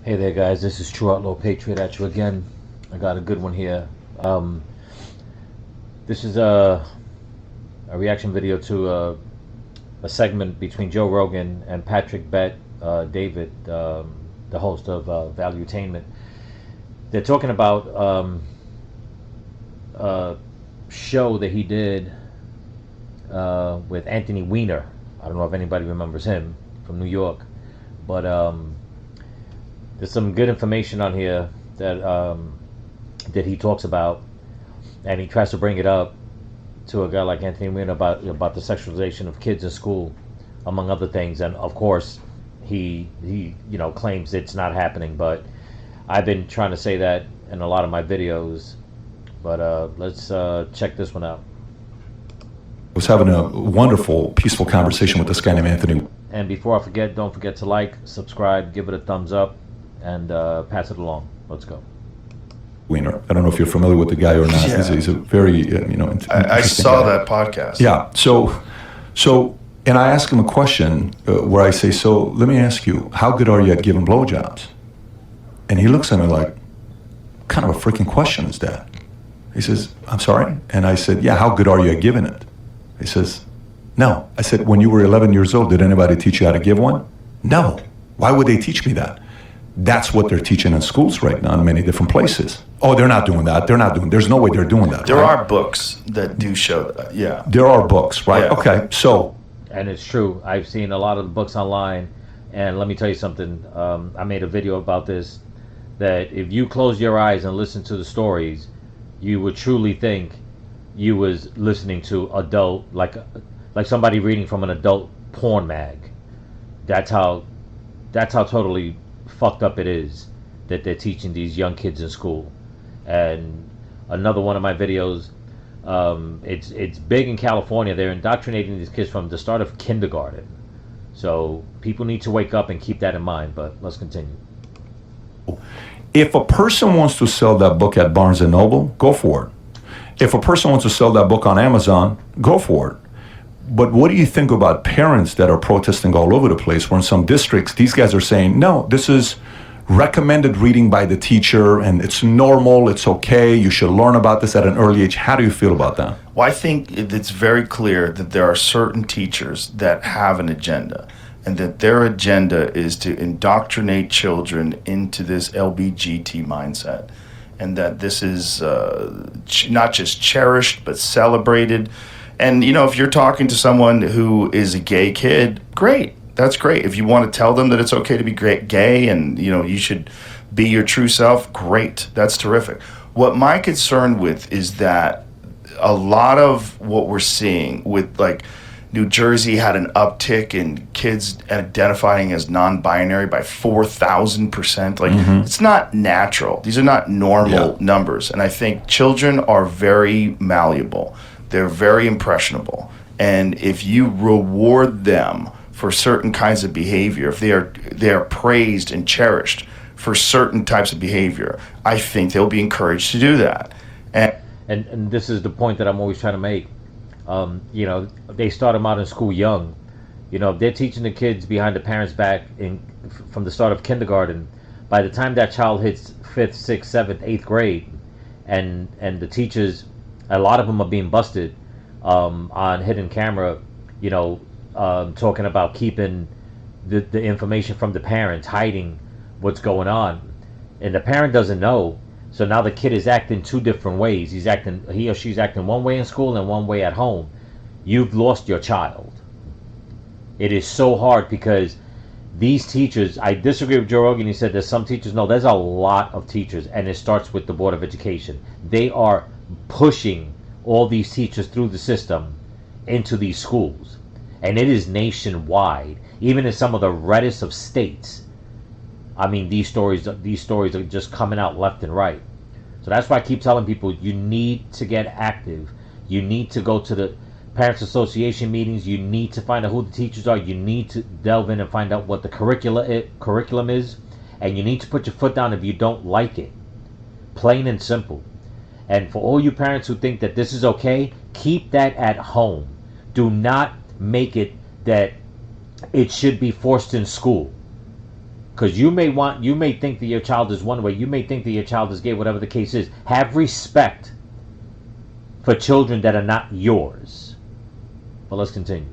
Hey there, guys. This is True Outlaw Patriot at you again. I got a good one here. Um, this is a reaction video to a segment between Joe Rogan and Patrick David, the host of Valuetainment. They're talking about a show that he did with Anthony Weiner. I don't know if anybody remembers him from New York, but there's some good information on here that he talks about, and he tries to bring it up to a guy like Anthony Weiner about the sexualization of kids in school, among other things. And of course, he claims it's not happening, but I've been trying to say that in a lot of my videos. But let's check this one out. I was having a wonderful, peaceful conversation with this guy named Anthony. And before I forget, don't forget to like, subscribe, give it a thumbs up, and pass it along. Let's go. Weiner. I don't know if you're familiar with the guy or not. Yeah. He's a very, I saw guy. that podcast. Yeah. So, and I asked him a question where I say, so let me ask you, how good are you at giving blowjobs? And he looks at me like, what kind of a freaking question is that? He says, I'm sorry? And I said, yeah, how good are you at giving it? He says, no. I said, when you were 11 years old, did anybody teach you how to give one? No. Why would they teach me that? That's what they're teaching in schools right now in many different places. Oh, they're not doing that. There's no way they're doing that. There right? are books that do show that, yeah. There are books, right? Yeah. Okay, so. And it's true. I've seen a lot of the books online, and let me tell you something. I made a video about this, that if you close your eyes and listen to the stories, you would truly think you was listening to adult, like somebody reading from an adult porn mag. That's how totally fucked up it is that they're teaching these young kids in school. And another one of my videos, it's big in California. They're indoctrinating these kids from the start of kindergarten. So people need to wake up and keep that in mind. But let's continue. If a person wants to sell that book at Barnes & Noble, go for it. If a person wants to sell that book on Amazon, go for it. But what do you think about parents that are protesting all over the place, where in some districts, these guys are saying, no, this is recommended reading by the teacher, and it's normal, it's okay, you should learn about this at an early age. How do you feel about that? Well, I think it's very clear that there are certain teachers that have an agenda, and that their agenda is to indoctrinate children into this LBGT mindset, and that this is not just cherished, but celebrated. And, if you're talking to someone who is a gay kid, great. That's great. If you want to tell them that it's okay to be gay and, you should be your true self, great. That's terrific. What my concern with is that a lot of what we're seeing with, like, New Jersey had an uptick in kids identifying as non-binary by 4,000%. Like, It's not natural. These are not normal numbers. And I think children are very malleable. They're very impressionable. And if you reward them for certain kinds of behavior, if they are praised and cherished for certain types of behavior, I think they'll be encouraged to do that. And this is the point that I'm always trying to make. They start them out in school young. If they're teaching the kids behind the parents' back from the start of kindergarten, by the time that child hits 5th, 6th, 7th, 8th grade, and the teachers, a lot of them are being busted on hidden camera, talking about keeping the information from the parents, hiding what's going on. And the parent doesn't know. So now the kid is acting two different ways. He or she's acting one way in school and one way at home. You've lost your child. It is so hard because these teachers, I disagree with Joe Rogan. He said there's some teachers. No, there's a lot of teachers, and it starts with the Board of Education. They are pushing all these teachers through the system into these schools, and it is nationwide. Even in some of the reddest of states, I mean, these stories are just coming out left and right. So that's why I keep telling people, you need to get active. You need to go to the Parents Association meetings. You need to find out who the teachers are. You need to delve in and find out what the curriculum is, and you need to put your foot down if you don't like it. Plain and simple. And for all you parents who think that this is okay, keep that at home. Do not make it that it should be forced in school. Because you may think that your child is one way, you may think that your child is gay, whatever the case is. Have respect for children that are not yours. But let's continue.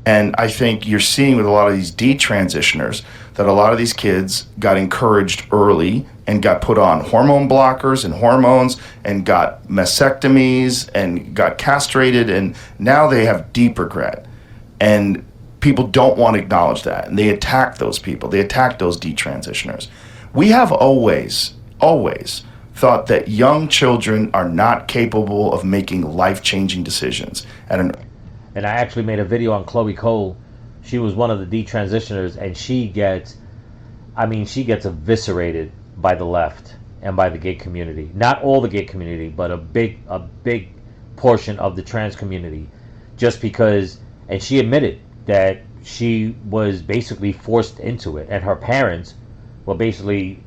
And I think you're seeing with a lot of these detransitioners that a lot of these kids got encouraged early and got put on hormone blockers and hormones and got mastectomies and got castrated, and now they have deep regret. And people don't want to acknowledge that, and they attack those people. They attack those detransitioners. We have always thought that young children are not capable of making life-changing decisions. And I actually made a video on Chloe Cole. She was one of the detransitioners, and she gets eviscerated by the left and by the gay community. Not all the gay community, but a big portion of the trans community, just because. And she admitted that she was basically forced into it, and her parents were basically,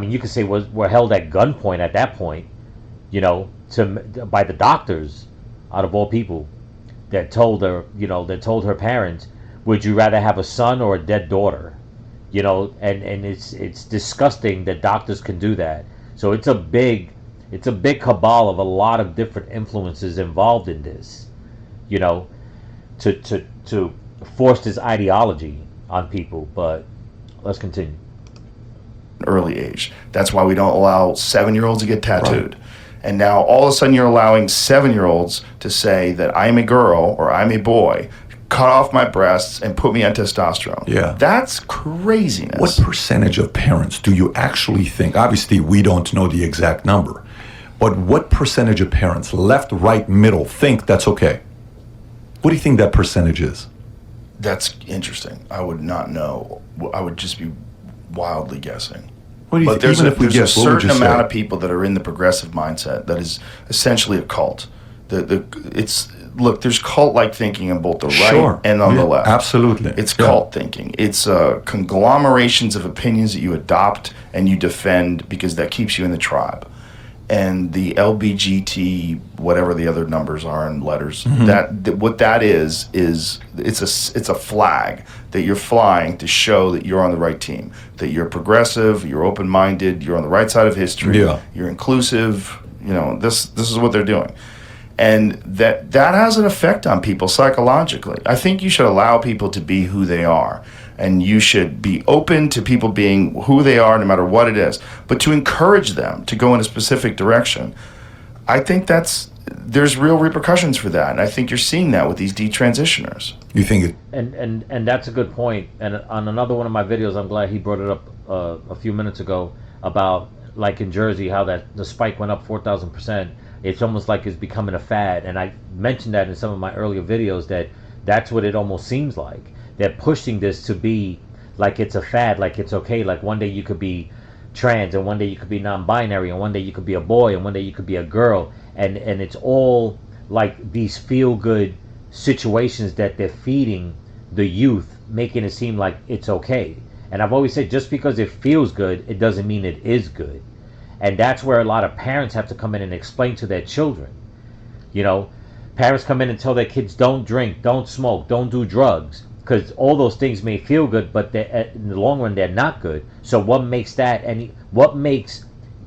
you could say, were held at gunpoint at that point, by the doctors, out of all people, that told her parents, would you rather have a son or a dead daughter? And it's disgusting that doctors can do that. So it's a big cabal of a lot of different influences involved in this, to force this ideology on people. But let's continue. Early age. That's why we don't allow 7-year-olds to get tattooed. Right. And now all of a sudden you're allowing 7-year-olds to say that I'm a girl or I'm a boy, cut off my breasts and put me on testosterone. Yeah. That's craziness. What percentage of parents do you actually think, obviously we don't know the exact number, but what percentage of parents, left, right, middle, think that's okay? What do you think that percentage is? That's interesting. I would not know. I would just be wildly guessing. What do you but there's a certain amount of people that are in the progressive mindset that is essentially a cult. There's cult-like thinking on both the right and on the left. Absolutely. It's cult thinking. It's conglomerations of opinions that you adopt and you defend because that keeps you in the tribe. And the LBGT, whatever the other numbers are in letters, what that is it's a flag that you're flying to show that you're on the right team, that you're progressive, you're open-minded, you're on the right side of history, you're inclusive. This is what they're doing. And that has an effect on people psychologically. I think you should allow people to be who they are. And you should be open to people being who they are no matter what it is. But to encourage them to go in a specific direction, I think there's real repercussions for that. And I think you're seeing that with these detransitioners. You think it? And that's a good point. And on another one of my videos, I'm glad he brought it up a few minutes ago about, like in Jersey, how the spike went up 4,000%. It's almost like it's becoming a fad. And I mentioned that in some of my earlier videos, that's what it almost seems like. They're pushing this to be like it's a fad, like it's okay. Like one day you could be trans, and one day you could be non-binary, and one day you could be a boy, and one day you could be a girl. And it's all like these feel-good situations that they're feeding the youth, making it seem like it's okay. And I've always said, just because it feels good, it doesn't mean it is good. And that's where a lot of parents have to come in and explain to their children. Parents come in and tell their kids, don't drink, don't smoke, don't do drugs. Because all those things may feel good, but in the long run, they're not good. So what makes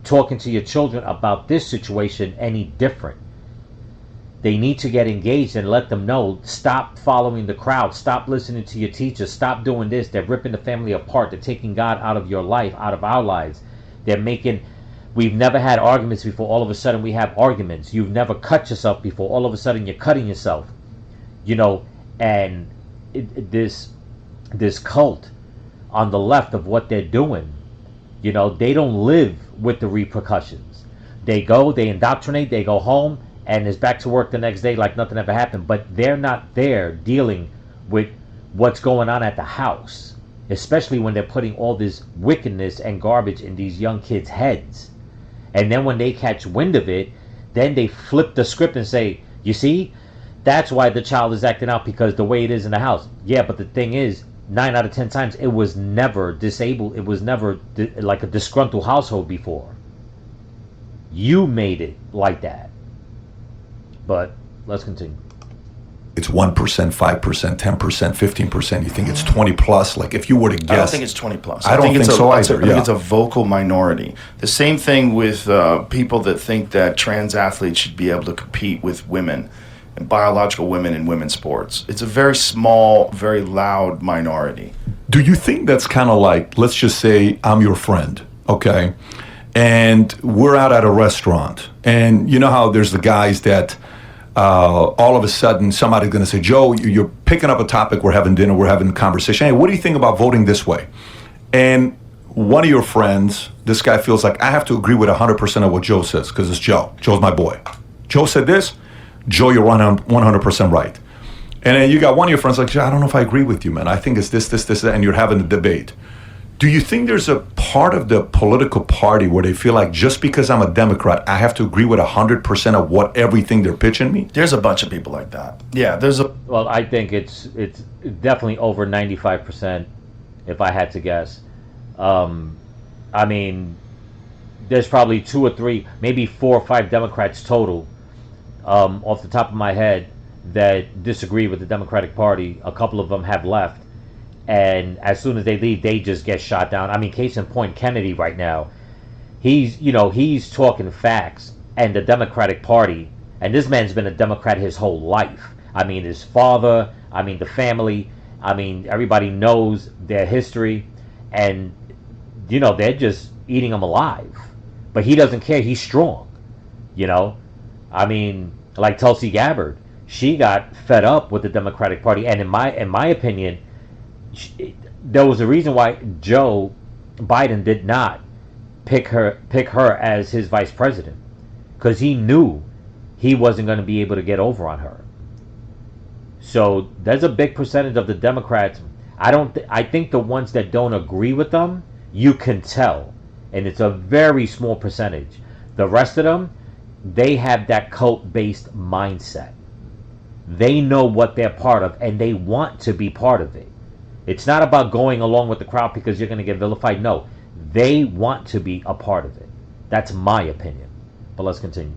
talking to your children about this situation any different? They need to get engaged and let them know, stop following the crowd, stop listening to your teachers, stop doing this. They're ripping the family apart. They're taking God out of your life, out of our lives. We've never had arguments before. All of a sudden we have arguments. You've never cut yourself before. All of a sudden you're cutting yourself. And this cult on the left of what they're doing, they don't live with the repercussions. They indoctrinate, they go home, and is back to work the next day like nothing ever happened. But they're not there dealing with what's going on at the house, especially when they're putting all this wickedness and garbage in these young kids' heads. And then when they catch wind of it, then they flip the script and say, you see, that's why the child is acting out, because the way it is in the house. Yeah, but the thing is, 9 out of 10 times, it was never disabled. It was never like a disgruntled household before. You made it like that. But let's continue. it's 1%, 5%, 10%, 15%? You think it's 20 plus? Like if you were to guess, I don't think it's 20 plus. I don't think so either. I think it's a vocal minority. The same thing with people that think that trans athletes should be able to compete with women and biological women in women's sports. It's a very small, very loud minority. Do you think that's kind of like, let's just say I'm your friend, okay? And we're out at a restaurant. And you know how there's the guys that all of a sudden somebody's going to say, Joe, you're picking up a topic, we're having dinner, we're having a conversation. Hey, what do you think about voting this way? And one of your friends, this guy feels like I have to agree with 100% of what Joe says because it's Joe. Joe's my boy. Joe said this. Joe, you're 100% right. And then you got one of your friends like, I don't know if I agree with you, man. I think it's this, and you're having a debate. Do you think there's a part of the political party where they feel like just because I'm a Democrat, I have to agree with 100% of what everything they're pitching me? There's a bunch of people like that. Yeah, Well, I think it's definitely over 95%, if I had to guess. I mean, there's probably 2 or 3, maybe 4 or 5 Democrats total, off the top of my head, that disagree with the Democratic Party. A couple of them have left. And as soon as they leave, they just get shot down. I mean, case in point, Kennedy right now, he's talking facts, and the Democratic Party, and this man's been a Democrat his whole life. I mean, his father, I mean, the family, I mean, everybody knows their history, and, they're just eating him alive. But he doesn't care. He's strong, I mean, like Tulsi Gabbard, she got fed up with the Democratic Party, and in my opinion, there was a reason why Joe Biden did not pick her as his vice president, because he knew he wasn't going to be able to get over on her. So there's a big percentage of the Democrats. I think the ones that don't agree with them, you can tell, and it's a very small percentage. The rest of them, they have that cult-based mindset. They know what they're part of, and they want to be part of it. It's not about going along with the crowd because you're going to get vilified. No, they want to be a part of it. That's my opinion. But let's continue.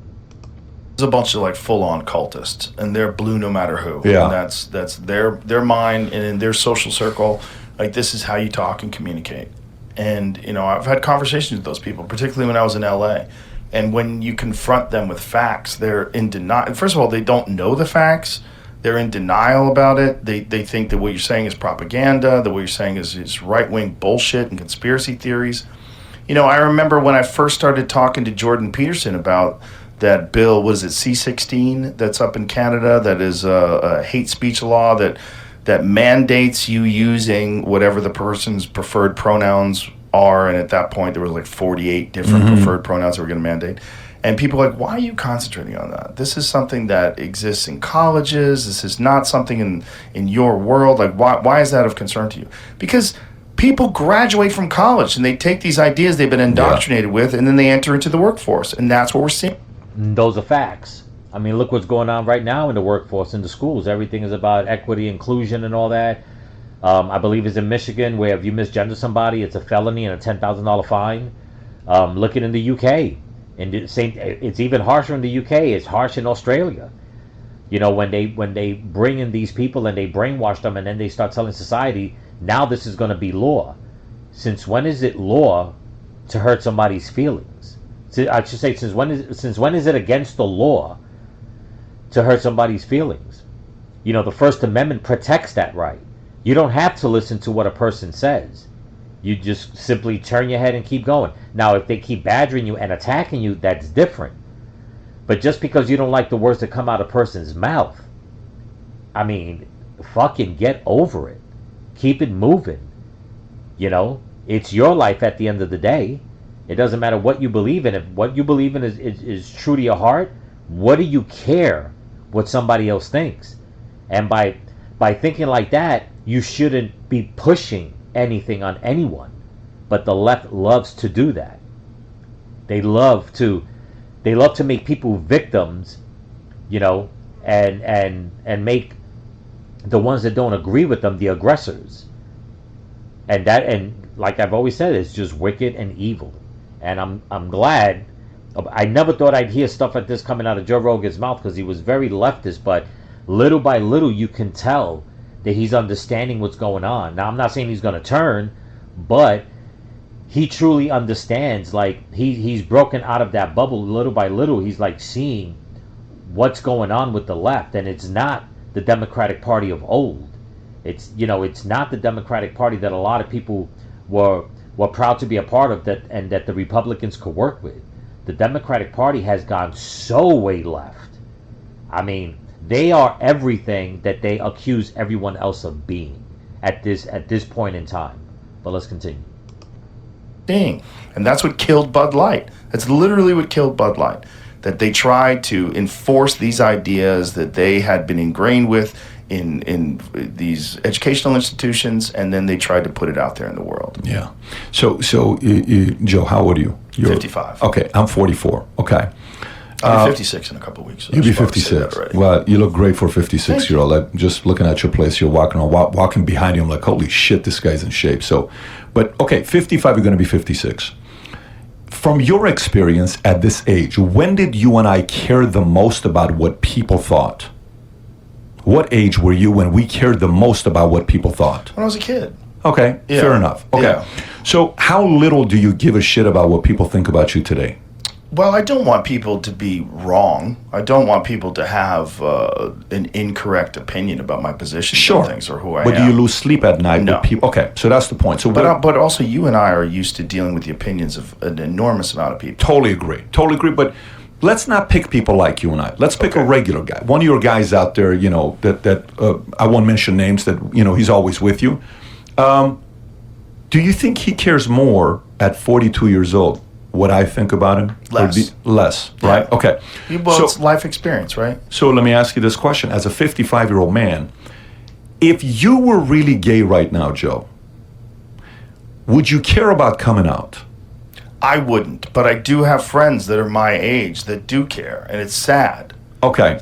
There's a bunch of like full-on cultists, and they're blue no matter who. Yeah. And that's their mind, and in their social circle, like this is how you talk and communicate. And I've had conversations with those people, particularly when I was in LA. And when you confront them with facts, they're in denial. First of all, they don't know the facts. They're in denial about it. They think that what you're saying is propaganda, that what you're saying is right-wing bullshit and conspiracy theories. I remember when I first started talking to Jordan Peterson about that bill, was it C-16 that's up in Canada, that is a hate speech law that mandates you using whatever the person's preferred pronouns are. And at that point, there were like 48 different preferred pronouns that were going to mandate. And people are like, why are you concentrating on that? This is something that exists in colleges. This is not something in your world. Like, why is that of concern to you? Because people graduate from college and they take these ideas they've been indoctrinated with, and then they enter into the workforce. And that's what we're seeing. Those are facts. I mean, look what's going on right now in the workforce, in the schools. Everything is about equity, inclusion, and all that. I believe it's in Michigan, where if you misgender somebody, it's a felony and a $10,000 fine. Looking in the UK. And it's even harsher in the UK. It's harsh in Australia. When they bring in these people and they brainwash them, and then they start telling society, now this is going to be law. Since when is it law to hurt somebody's feelings? I should say, since when is it against the law to hurt somebody's feelings? The First Amendment protects that right. You don't have to listen to what a person says. You just simply turn your head and keep going. Now, if they keep badgering you and attacking you, that's different. But just because you don't like the words that come out of a person's mouth, I mean, fucking get over it. Keep it moving. It's your life at the end of the day. It doesn't matter what you believe in. If what you believe in is true to your heart, what do you care what somebody else thinks? And by thinking like that, you shouldn't be pushing anything on anyone. But the left loves to do that. They love to make people victims, and make the ones that don't agree with them the aggressors. And like I've always said, it's just wicked and evil. And I'm glad. I never thought I'd hear stuff like this coming out of Joe Rogan's mouth, because he was very leftist, but little by little, you can tell that he's understanding what's going on. Now, I'm not saying he's going to turn, but he truly understands. Like, he's broken out of that bubble little by little. He's like seeing what's going on with the left, and it's not the Democratic Party of old. It's, you know, it's not the Democratic Party that a lot of people were proud to be a part of, that, and that the Republicans could work with. The Democratic Party has gone so way left. I mean, they are everything that they accuse everyone else of being at this point in time. But let's continue. And that's what killed Bud Light. That's literally what killed Bud Light. That they tried to enforce these ideas that they had been ingrained with in these educational institutions, and then they tried to put it out there in the world. Yeah. So Joe, how old are you? You're 55. Okay, I'm 44. Okay. I'll be 56 in a couple of weeks. So You'll be 56. Well, you look great for a 56-year-old. Like, just looking at your place, you're walking behind you. I'm like, holy shit, this guy's in shape. So, but okay, 55, you're going to be 56. From your experience at this age, when did you and I care the most about what people thought? What age were you when we cared the most about what people thought? When I was a kid. Okay, Yeah. fair enough. Okay. Yeah. So how little do you give a shit about what people think about you today? Well, I don't want people to be wrong. I don't want people to have an incorrect opinion about my position Sure. on things or who I But am. do you lose sleep at night No. with people? Okay, so that's the point. So But also, you and I are used to dealing with the opinions of an enormous amount of people. Totally agree. But let's not pick people like you and I. Let's pick a regular guy. One of your guys out there, you know, that I won't mention names, that, you know, he's always with you. Do you think he cares more at 42 years old what I think about him? Less. Less, Yeah. right? Okay. Well, it's life experience, right? So let me ask you this question. As a 55-year-old man, if you were really gay right now, Joe, would you care about coming out? I wouldn't, but I do have friends that are my age that do care, and it's sad. Okay.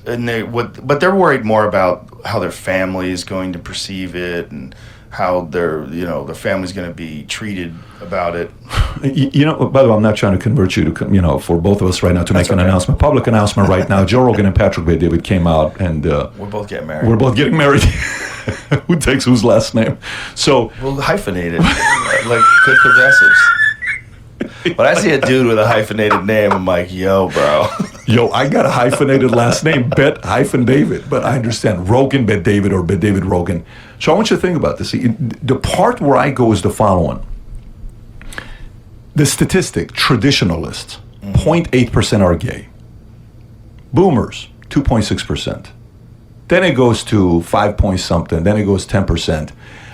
But they're worried more about how their family is going to perceive it and how their family's going to be treated about it. You know, by the way, I'm not trying to convert you to, you know, for both of us right now to make an announcement, public announcement right now. Joe Rogan and Patrick Bet-David came out, and We're both getting married. we're both getting married. Who takes whose last name? So We'll hyphenate it, like good progressives. When I see a dude with a hyphenated name, I'm like, yo, bro. Yo, I got a hyphenated last name, Bet-David, but I understand Rogan Bet-David or Bet-David Rogan. So I want you to think about this. See, the part where I go is the following. The statistic, traditionalists, 0.8% are gay. Boomers, 2.6%. Then it goes to 5 point something. Then it goes 10%.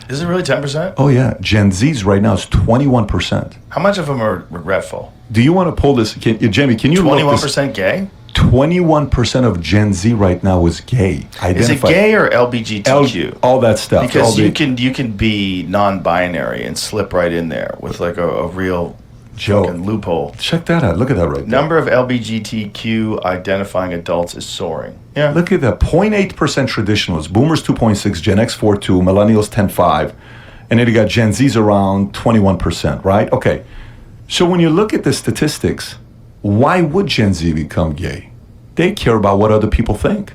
Is it really 10%? Oh, yeah. Gen Z's right now is 21%. How much of them are regretful? Do you want to pull this? Jamie, can you look this? 21% gay? 21% of Gen Z right now is gay. Is it gay or LBGTQ? All that stuff. Because you can be non-binary and slip right in there with like a real Joe, fucking loophole. check that out. Look at that right there. Number of LBGTQ identifying adults is soaring. Yeah. Look at that. 0.8% traditionalists. Boomers 2.6, Gen X 4.2, Millennials 10.5, and then you got Gen Z's around 21%, right? Okay. So when you look at the statistics, why would Gen Z become gay? They care about what other people think.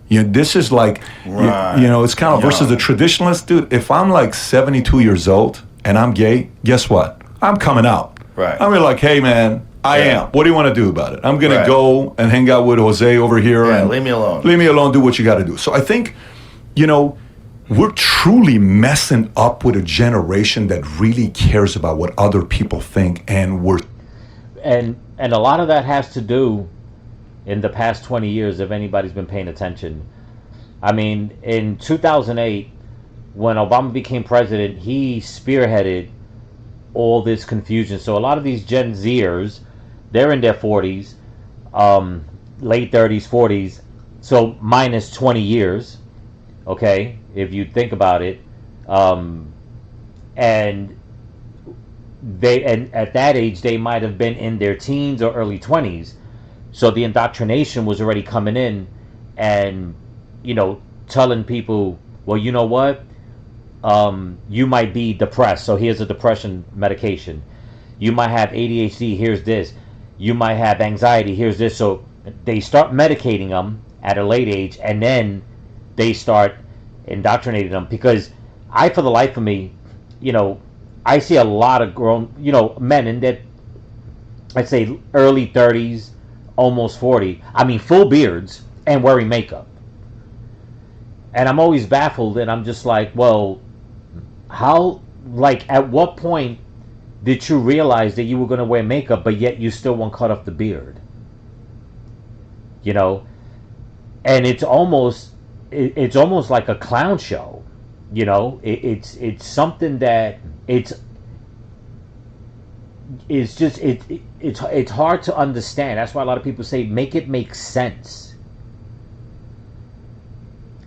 You know, this is like, Right. you know, it's kind of Yeah. versus the traditionalist. Dude, if I'm like 72 years old and I'm gay, guess what? I'm coming out. Right. I'm like, hey, man, I Yeah. am. What do you want to do about it? I'm going Right. to go and hang out with Jose over here. Yeah, and leave me alone. Leave me alone. Do what you got to do. So I think, you know, we're truly messing up with a generation that really cares about what other people think, and And a lot of that has to do in the past 20 years, if anybody's been paying attention. I mean, in 2008, when Obama became president, he spearheaded all this confusion. So a lot of these Gen Zers, they're in their 40s, late 30s, 40s, so minus 20 years, okay, if you think about it. And at that age, they might have been in their teens or early 20s. So the indoctrination was already coming in and, you know, telling people, well, you know what? You might be depressed, so here's a depression medication. You might have ADHD, here's this. You might have anxiety, here's this. So they start medicating them at a late age, and then they start indoctrinating them. Because for the life of me, I see a lot of grown, men in that, I'd say early 30s, almost 40. I mean, full beards and wearing makeup. And I'm always baffled, and I'm just like, well, how, like, at what point did you realize that you were going to wear makeup, but yet you still won't cut off the beard? And it's almost like a clown show. It's something that it's hard to understand. That's why a lot of people say make it make sense.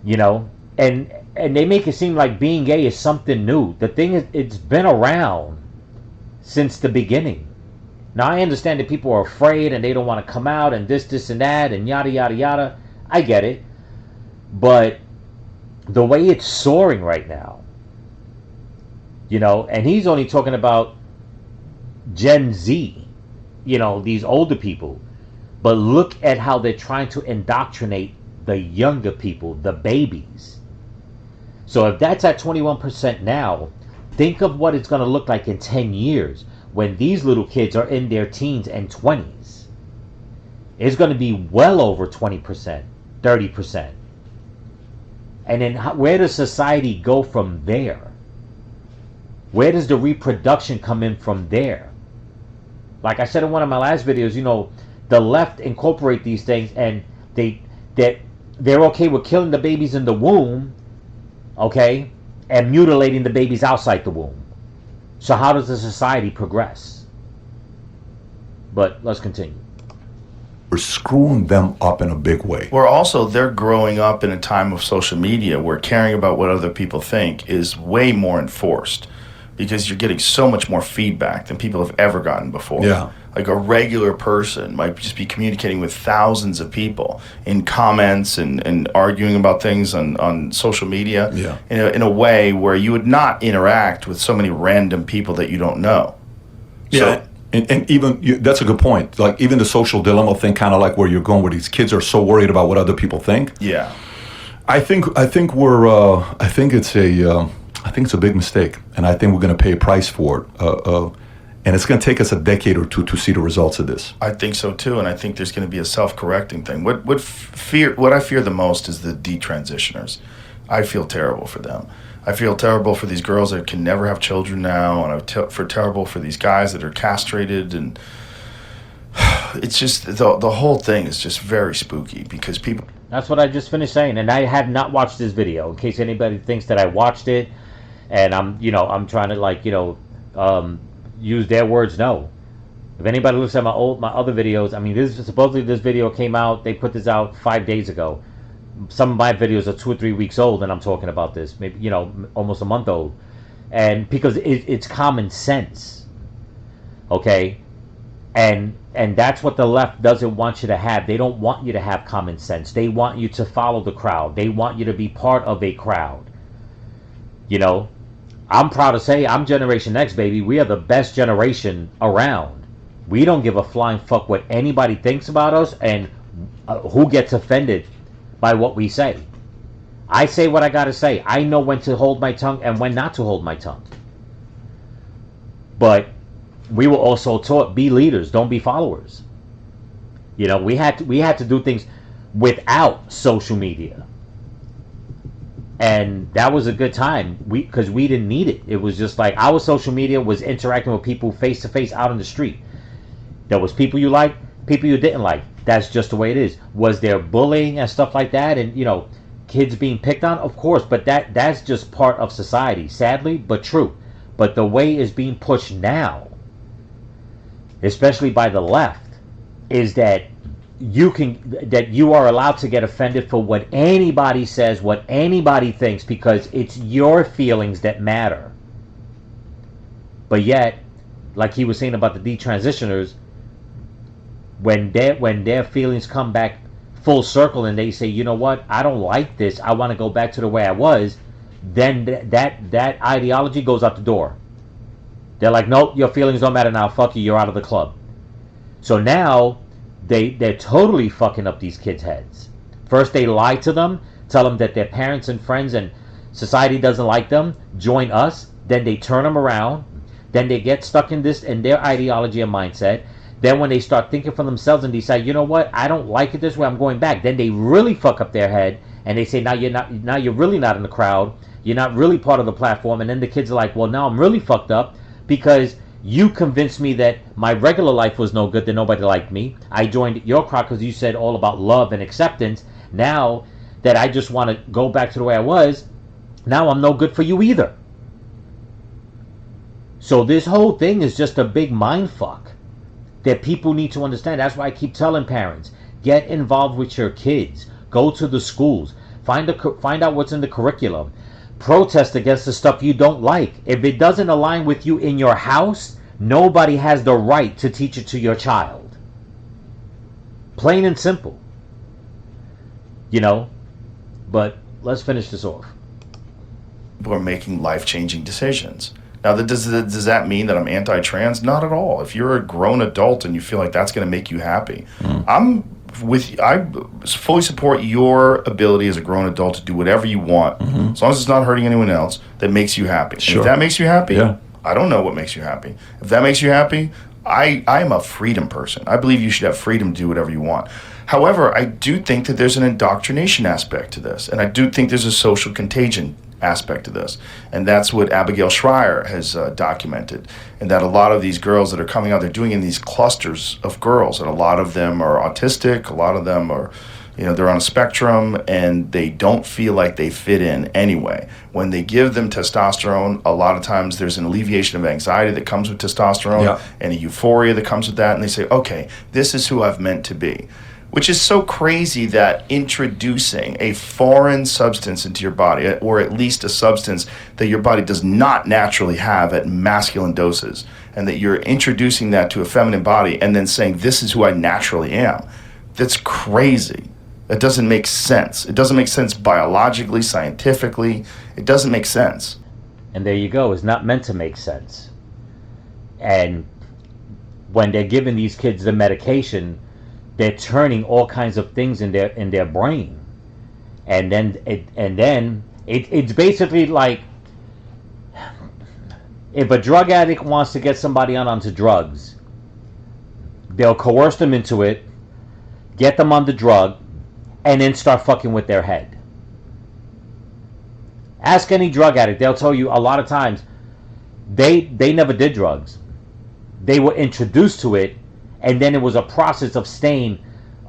And they make it seem like being gay is something new. The thing is, it's been around since the beginning. Now, I understand that people are afraid and they don't want to come out and this and that and yada yada yada. I get it. But the way it's soaring right now, and he's only talking about Gen Z, these older people. But look at how they're trying to indoctrinate the younger people, the babies. So if that's at 21% now, think of what it's going to look like in 10 years when these little kids are in their teens and 20s. It's going to be well over 20%, 30%. And then where does society go from there? Where does the reproduction come in from there? Like I said in one of my last videos, the left incorporate these things, and they're okay with killing the babies in the womb, okay, and mutilating the babies outside the womb. So how does the society progress? But let's continue. We're screwing them up in a big way. Where also they're growing up in a time of social media where caring about what other people think is way more enforced, because you're getting so much more feedback than people have ever gotten before. Yeah. Like a regular person might just be communicating with thousands of people in comments and arguing about things on social media in a way where you would not interact with so many random people that you don't know. Yeah. And even, that's a good point. Like, even the social dilemma thing, kind of like where you're going, where these kids are so worried about what other people think. Yeah. I think it's a big mistake, and I think we're going to pay a price for it. And it's going to take us a decade or two to see the results of this. I think so too, and I think there's going to be a self-correcting thing. What I fear the most is the detransitioners. I feel terrible for them. I feel terrible for these girls that can never have children now, and I feel terrible for these guys that are castrated, and it's just the whole thing is just very spooky because people. That's what I just finished saying, and I have not watched this video. In case anybody thinks that I watched it, and I'm trying to use their words. No. If anybody looks at my other videos, I mean, supposedly this video came out. They put this out 5 days ago. Some of my videos are 2 or 3 weeks old, and I'm talking about this, maybe almost a month old, and because it's common sense, okay, and that's what the left doesn't want you to have. They don't want you to have common sense. They want you to follow the crowd. They want you to be part of a crowd. I'm proud to say I'm Generation X, baby. We are the best generation around. We don't give a flying fuck what anybody thinks about us and who gets offended by what we say. I say what I gotta say. I know when to hold my tongue and when not to hold my tongue. But we were also taught, be leaders, don't be followers. We had to do things without social media. And that was a good time, because we didn't need it. It was just like our social media was interacting with people face to face out on the street. There was people you liked, people you didn't like. That's just the way it is. Was there bullying and stuff like that, and kids being picked on? Of course, but that's just part of society, sadly, but true. But the way it's being pushed now, especially by the left, is that you are allowed to get offended for what anybody says, what anybody thinks, because it's your feelings that matter. But yet, like he was saying about the detransitioners, when their feelings come back full circle and they say, you know what, I don't like this, I want to go back to the way I was, then that ideology goes out the door. They're like, nope, your feelings don't matter now, fuck you, you're out of the club. So now they're totally fucking up these kids' heads First they lie to them, tell them that their parents and friends and society doesn't like them, join us. Then they turn them around. Then they get stuck in their ideology and mindset. Then when they start thinking for themselves and decide, you know what, I don't like it this way, I'm going back. Then they really fuck up their head and they say, now you're really not in the crowd. You're not really part of the platform. And then the kids are like, well, now I'm really fucked up because you convinced me that my regular life was no good, that nobody liked me. I joined your crowd because you said all about love and acceptance. Now that I just want to go back to the way I was, now I'm no good for you either. So this whole thing is just a big mind fuck that people need to understand. That's why I keep telling parents, get involved with your kids. Go to the schools. Find out what's in the curriculum. Protest against the stuff you don't like. If it doesn't align with you in your house, nobody has the right to teach it to your child. Plain and simple. You know? But let's finish this off. People are making life-changing decisions. Now, does that mean that I'm anti-trans? Not at all. If you're a grown adult and you feel like that's going to make you happy, I fully support your ability as a grown adult to do whatever you want, as long as it's not hurting anyone else, that makes you happy. Sure. If that makes you happy, Yeah. I don't know what makes you happy. If that makes you happy, I am a freedom person. I believe you should have freedom to do whatever you want. However, I do think that there's an indoctrination aspect to this, and I do think there's a social contagion aspect to this, and that's what Abigail Schreier has documented, and that a lot of these girls that are coming out, they're doing in these clusters of girls, and a lot of them are autistic, a lot of them are, they're on a spectrum, and they don't feel like they fit in anyway. When they give them testosterone, a lot of times there's an alleviation of anxiety that comes with testosterone, and a euphoria that comes with that, and they say, okay, this is who I've meant to be. Which is so crazy that introducing a foreign substance into your body, or at least a substance that your body does not naturally have at masculine doses, and that you're introducing that to a feminine body and then saying, this is who I naturally am. That's crazy. That doesn't make sense. It doesn't make sense biologically, scientifically. It doesn't make sense. And there you go. It's not meant to make sense. And when they're giving these kids the medication, they're turning all kinds of things in their brain, and then it's basically like if a drug addict wants to get somebody onto drugs, they'll coerce them into it, get them on the drug, and then start fucking with their head. Ask any drug addict; they'll tell you a lot of times they never did drugs. They were introduced to it. And then it was a process of staying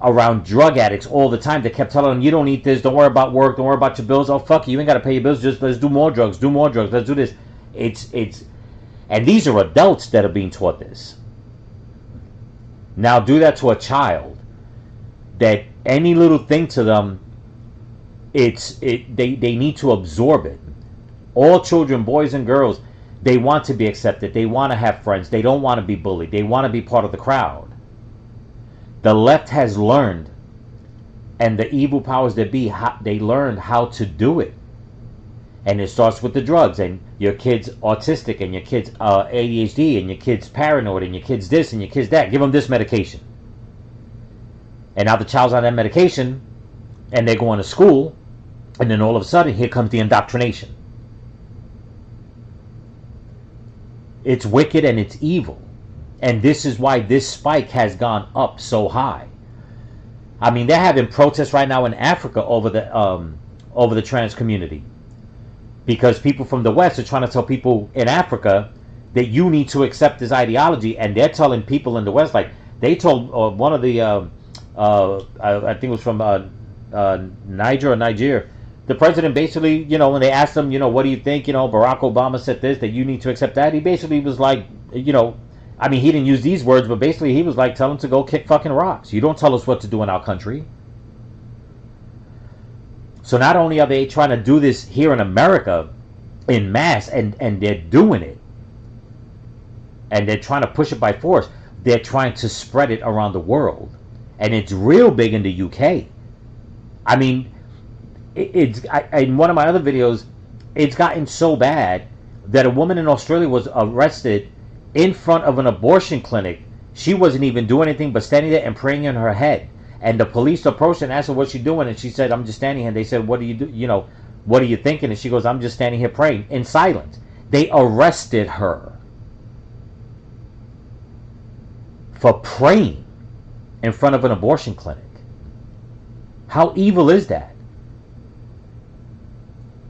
around drug addicts all the time. They kept telling them, you don't eat this, don't worry about work, don't worry about your bills. Oh, fuck you ain't got to pay your bills, just let's do more drugs, let's do this. And these are adults that are being taught this. Now do that to a child, that any little thing to them, they need to absorb it. All children, boys and girls, they want to be accepted. They want to have friends. They don't want to be bullied. They want to be part of the crowd. The left has learned, and the evil powers that be, they learned how to do it. And it starts with the drugs, and your kid's autistic, and your kid's ADHD, and your kid's paranoid, and your kid's this, and your kid's that. Give them this medication. And now the child's on that medication, and they're going to school, and then all of a sudden, here comes the indoctrination. It's wicked and it's evil. And this is why this spike has gone up so high. I mean, they're having protests right now in Africa over the trans community. Because people from the West are trying to tell people in Africa that you need to accept this ideology. And they're telling people in the West, like, they told one of the, I think it was from Niger or Niger, the president basically, when they asked him, what do you think, Barack Obama said this, that you need to accept that, he basically was like, he didn't use these words, but basically he was like, tell him to go kick fucking rocks. You don't tell us what to do in our country. So not only are they trying to do this here in America in mass, and they're doing it, and they're trying to push it by force, they're trying to spread it around the world. And it's real big in the UK. I mean, in one of my other videos, it's gotten so bad that a woman in Australia was arrested in front of an abortion clinic. She wasn't even doing anything but standing there and praying in her head. And the police approached her and asked her what she doing, and she said, I'm just standing here. And they said, what do you do? You know, what are you thinking? And she goes, I'm just standing here praying in silence. They arrested her for praying in front of an abortion clinic. How evil is that?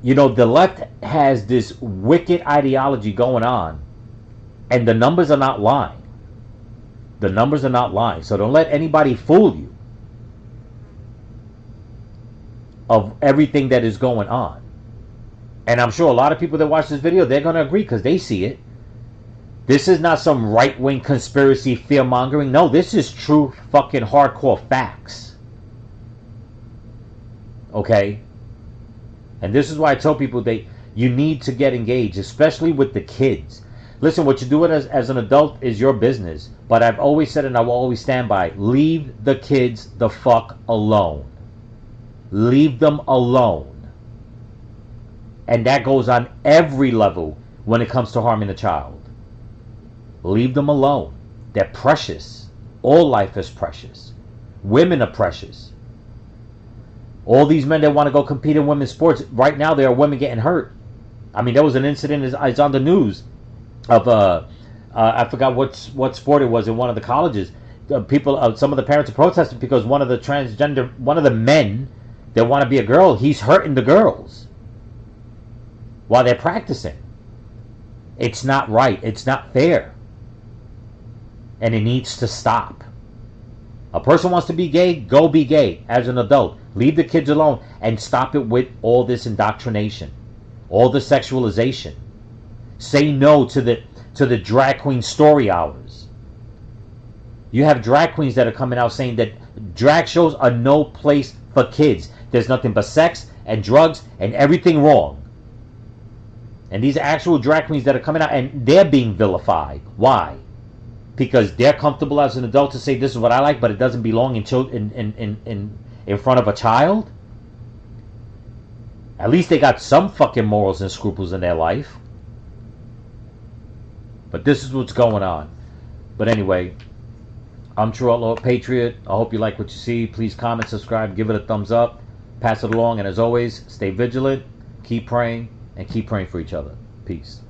You know, the left has this wicked ideology going on, and the numbers are not lying. The numbers are not lying. So don't let anybody fool you of everything that is going on. And I'm sure a lot of people that watch this video, they're going to agree because they see it. This is not some right-wing conspiracy fear-mongering. No, this is true fucking hardcore facts. Okay? And this is why I tell people you need to get engaged, especially with the kids. Listen, what you do as an adult is your business. But I've always said, and I will always stand by, leave the kids the fuck alone. Leave them alone. And that goes on every level when it comes to harming a child. Leave them alone. They're precious. All life is precious. Women are precious. All these men that want to go compete in women's sports, right now there are women getting hurt. I mean, there was an incident, it's on the news, of I forgot what sport it was in one of the colleges. Some of the parents are protesting because one of the men that want to be a girl, he's hurting the girls while they're practicing. It's not right. It's not fair. And it needs to stop. A person wants to be gay, go be gay as an adult. Leave the kids alone and stop it with all this indoctrination, all the sexualization. Say no to the drag queen story hours. You have drag queens that are coming out saying that drag shows are no place for kids. There's nothing but sex and drugs and everything wrong. And these are actual drag queens that are coming out and they're being vilified. Why? Because they're comfortable as an adult to say this is what I like, but it doesn't belong in front of a child. At least they got some fucking morals and scruples in their life. But this is what's going on. But anyway, I'm True Outlaw Patriot. I hope you like what you see. Please comment, subscribe, give it a thumbs up, pass it along, and as always, stay vigilant, keep praying, and keep praying for each other. Peace.